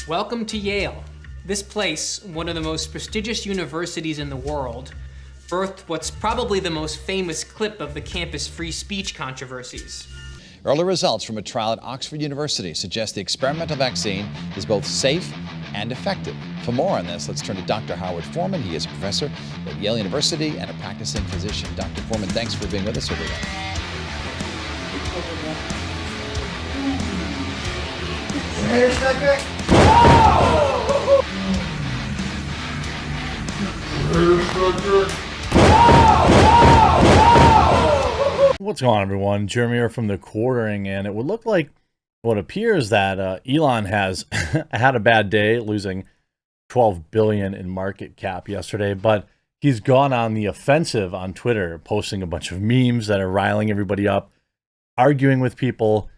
Welcome to Yale. This place, one of the most prestigious universities in the world, birthed what's probably the most famous clip of the campus free speech controversies. Early results from a trial at Oxford University suggest the experimental vaccine is both safe and effective. For more on this, let's turn to Dr. Howard Foreman. He is a professor at Yale University and a practicing physician. Dr. Foreman, thanks for being with us here today. What's going on, everyone? Jeremy here from the Quartering, and it would look like what appears that Elon has had a bad day, losing 12 billion in market cap yesterday, but he's gone on the offensive on Twitter, posting a bunch of memes that are riling everybody up, arguing with people,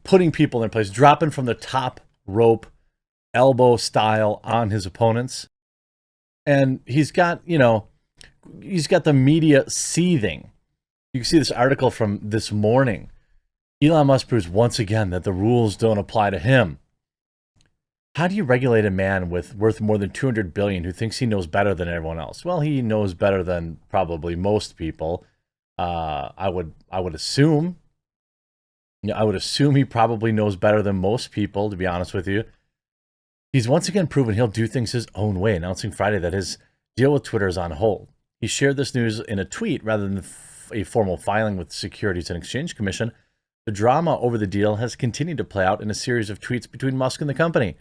putting people in their place, dropping from the top rope, elbow style on his opponents. And he's got, he's got the media seething. You can see this article from this morning. Elon Musk proves once again that the rules don't apply to him. How do you regulate a man worth more than 200 billion who thinks he knows better than everyone else? Well, he knows better than probably most people. I would assume. I would assume he probably knows better than most people, to be honest with you. He's once again proven he'll do things his own way, announcing Friday that his deal with Twitter is on hold. He shared this news in a tweet rather than a formal filing with the Securities and Exchange Commission. The drama over the deal has continued to play out in a series of tweets between Musk and the company.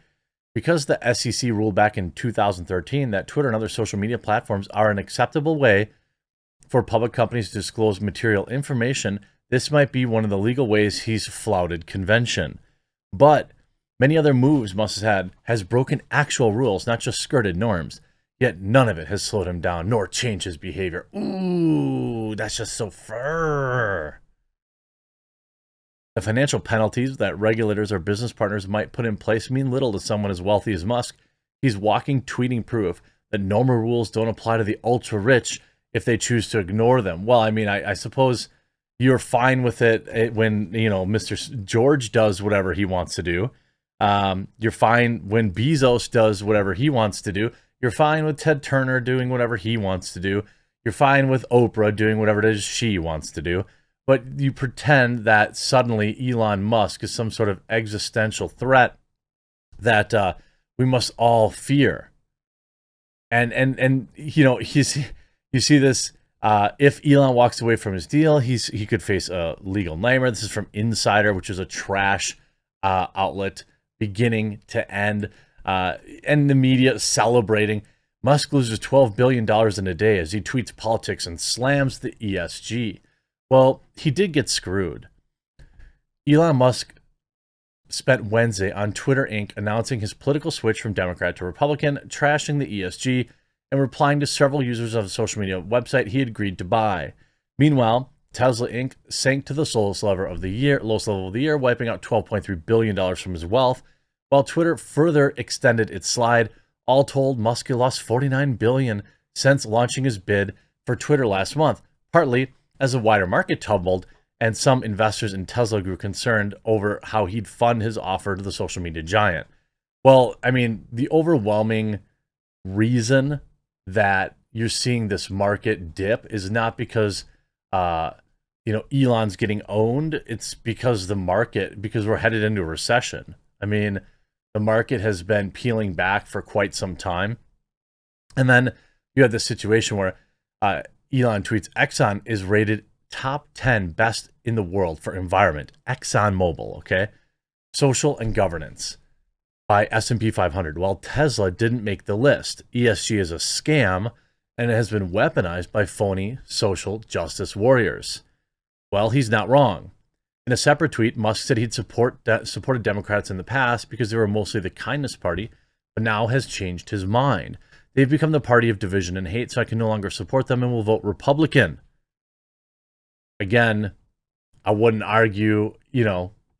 Because the SEC ruled back in 2013 that Twitter and other social media platforms are an acceptable way for public companies to disclose material information, this might be one of the legal ways he's flouted convention. But many other moves Musk has broken actual rules, not just skirted norms. Yet none of it has slowed him down, nor changed his behavior. Ooh, that's just so fur. The financial penalties that regulators or business partners might put in place mean little to someone as wealthy as Musk. He's walking, tweeting proof that normal rules don't apply to the ultra-rich if they choose to ignore them. Well, I mean, I suppose you're fine with it when, Mr. George does whatever he wants to do. You're fine when Bezos does whatever he wants to do. You're fine with Ted Turner doing whatever he wants to do. You're fine with Oprah doing whatever it is she wants to do. But you pretend that suddenly Elon Musk is some sort of existential threat that we must all fear. And you see this. If Elon walks away from his deal, he could face a legal nightmare. This is from Insider, which is a trash outlet, beginning to end. And the media celebrating. Musk loses $12 billion in a day as he tweets politics and slams the ESG. Well, he did get screwed. Elon Musk spent Wednesday on Twitter Inc. announcing his political switch from Democrat to Republican, trashing the ESG, and replying to several users of the social media website he had agreed to buy. Meanwhile, Tesla Inc. sank to the lowest level of the year, wiping out $12.3 billion from his wealth, while Twitter further extended its slide. All told, Musk lost $49 billion since launching his bid for Twitter last month, partly as the wider market tumbled and some investors in Tesla grew concerned over how he'd fund his offer to the social media giant. Well, I mean, the overwhelming reason that you're seeing this market dip is not because Elon's getting owned. It's because because we're headed into a recession. I mean, the market has been peeling back for quite some time. And then you have this situation where Elon tweets Exxon is rated top 10 best in the world for environment. ExxonMobil, okay? Social and governance by S&P 500. While Tesla didn't make the list. ESG is a scam and it has been weaponized by phony social justice warriors. Well, he's not wrong. In a separate tweet, Musk said he'd supported Democrats in the past because they were mostly the kindness party, but now has changed his mind. They've become the party of division and hate, so I can no longer support them and will vote Republican. Again, I wouldn't argue,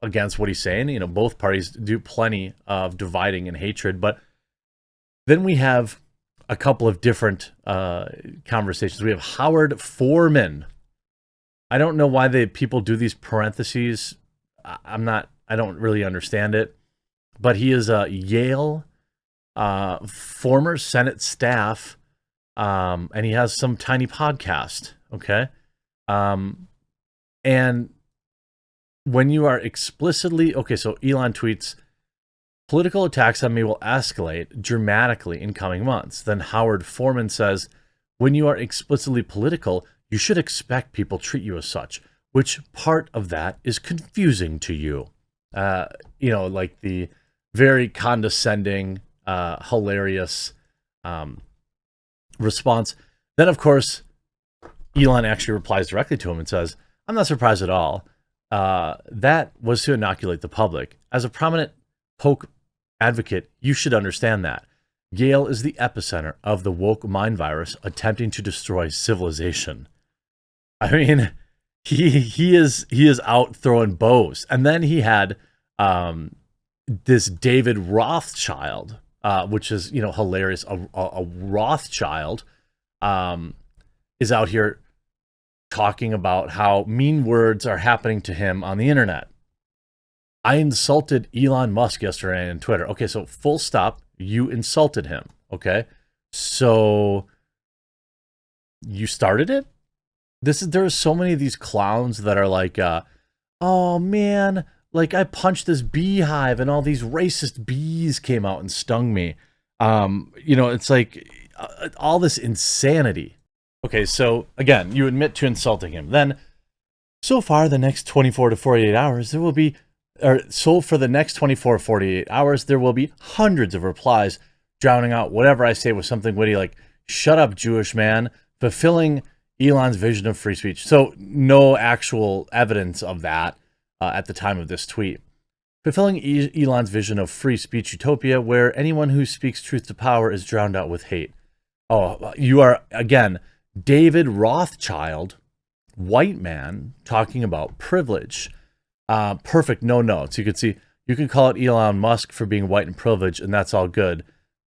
against what he's saying. Both parties do plenty of dividing and hatred, but then we have a couple of different conversations. We have Howard Foreman. I don't know why people do these parentheses. I don't really understand it, but he is a Yale former Senate staff, and he has some tiny podcast, okay? And when you are explicitly, okay, so Elon tweets, political attacks on me will escalate dramatically in coming months. Then Howard Foreman says, when you are explicitly political, you should expect people treat you as such. Which part of that is confusing to you? Like the very condescending, hilarious response. Then, of course, Elon actually replies directly to him and says, I'm not surprised at all. That was to inoculate the public. As a prominent woke advocate, you should understand that. Yale is the epicenter of the woke mind virus attempting to destroy civilization. I mean, he is out throwing bows. And then he had this David Rothschild, which is, hilarious. A Rothschild is out here talking about how mean words are happening to him on the internet. I insulted Elon Musk yesterday on Twitter. Okay, so full stop. You insulted him. Okay, so you started it. There are so many of these clowns that are like, oh man, like I punched this beehive and all these racist bees came out and stung me. It's like all this insanity. Okay, so again, you admit to insulting him. Then, so far, the next 24 to 48 hours, there will be, for the next 24 to 48 hours, there will be hundreds of replies drowning out whatever I say with something witty like, shut up, Jewish man, fulfilling Elon's vision of free speech. So no actual evidence of that at the time of this tweet. Fulfilling Elon's vision of free speech utopia where anyone who speaks truth to power is drowned out with hate. Oh, you are, again, David Rothschild, white man, talking about privilege. Perfect, no notes. You can see, you can call it Elon Musk for being white and privileged, and that's all good.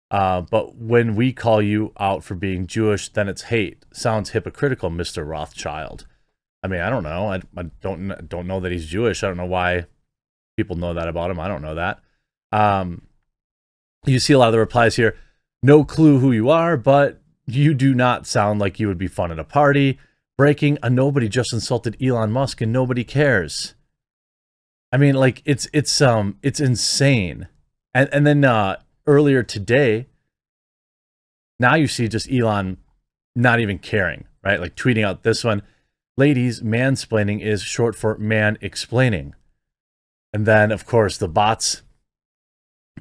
But when we call you out for being Jewish, then it's hate. Sounds hypocritical, Mr. Rothschild. I mean, I don't know. I don't know that he's Jewish. I don't know why people know that about him. I don't know that. You see a lot of the replies here. No clue who you are, but you do not sound like you would be fun at a party. Breaking, a nobody just insulted Elon Musk and nobody cares. I mean, like, it's insane. And then earlier today, now you see just Elon not even caring, right? Like tweeting out this one, ladies, mansplaining is short for man explaining. And then, of course, the bots.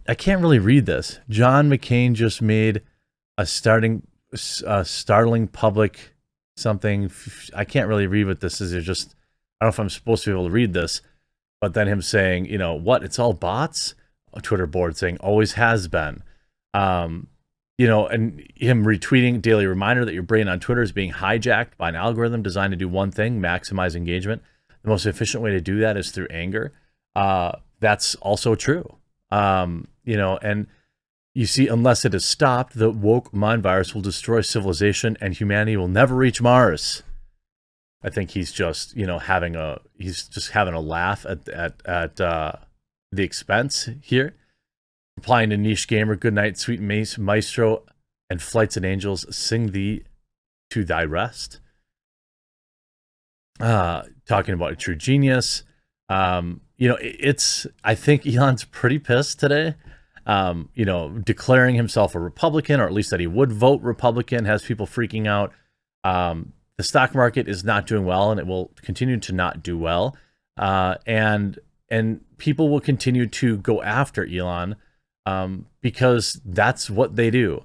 I can't really read this. John McCain just made a startling public something. I can't really read what this is. I don't know if I'm supposed to be able to read this. But then him saying, what? It's all bots? A Twitter board saying, always has been. And him retweeting, daily reminder that your brain on Twitter is being hijacked by an algorithm designed to do one thing, maximize engagement. The most efficient way to do that is through anger. That's also true. And you see, unless it is stopped, the woke mind virus will destroy civilization and humanity will never reach Mars. I think he's just, having a laugh at the expense here. Replying to Niche Gamer, good night, sweet maestro, and flights and angels, sing thee to thy rest. Talking about a true genius. I think Elon's pretty pissed today. Declaring himself a Republican, or at least that he would vote Republican, has people freaking out. The stock market is not doing well, and it will continue to not do well. And people will continue to go after Elon because that's what they do.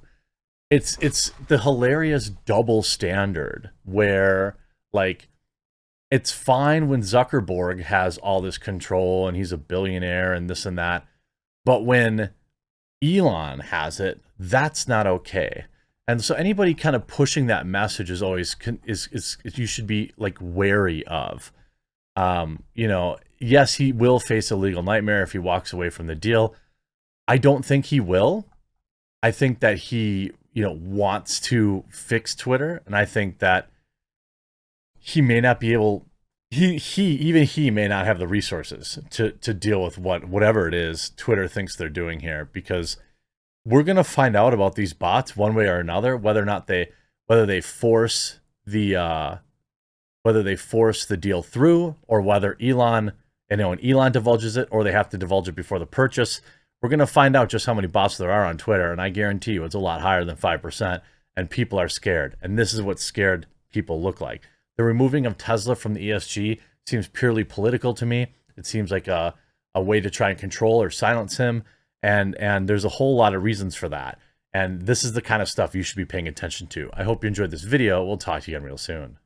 It's the hilarious double standard where, like, it's fine when Zuckerberg has all this control and he's a billionaire and this and that, but when Elon has it, that's not okay. And so anybody kind of pushing that message is always you should be like wary of. Yes, he will face a legal nightmare if he walks away from the deal. I don't think he will. I think that he, wants to fix Twitter, and I think that he may not be able. He may not have the resources to deal with whatever it is Twitter thinks they're doing here, because we're going to find out about these bots one way or another, whether or not whether they force the deal through, or whether Elon, and when Elon divulges it, or they have to divulge it before the purchase. We're going to find out just how many bots there are on Twitter, and I guarantee you it's a lot higher than 5%, and people are scared. And this is what scared people look like. The removing of Tesla from the ESG seems purely political to me. It seems like a way to try and control or silence him, and there's a whole lot of reasons for that. And this is the kind of stuff you should be paying attention to. I hope you enjoyed this video. We'll talk to you again real soon.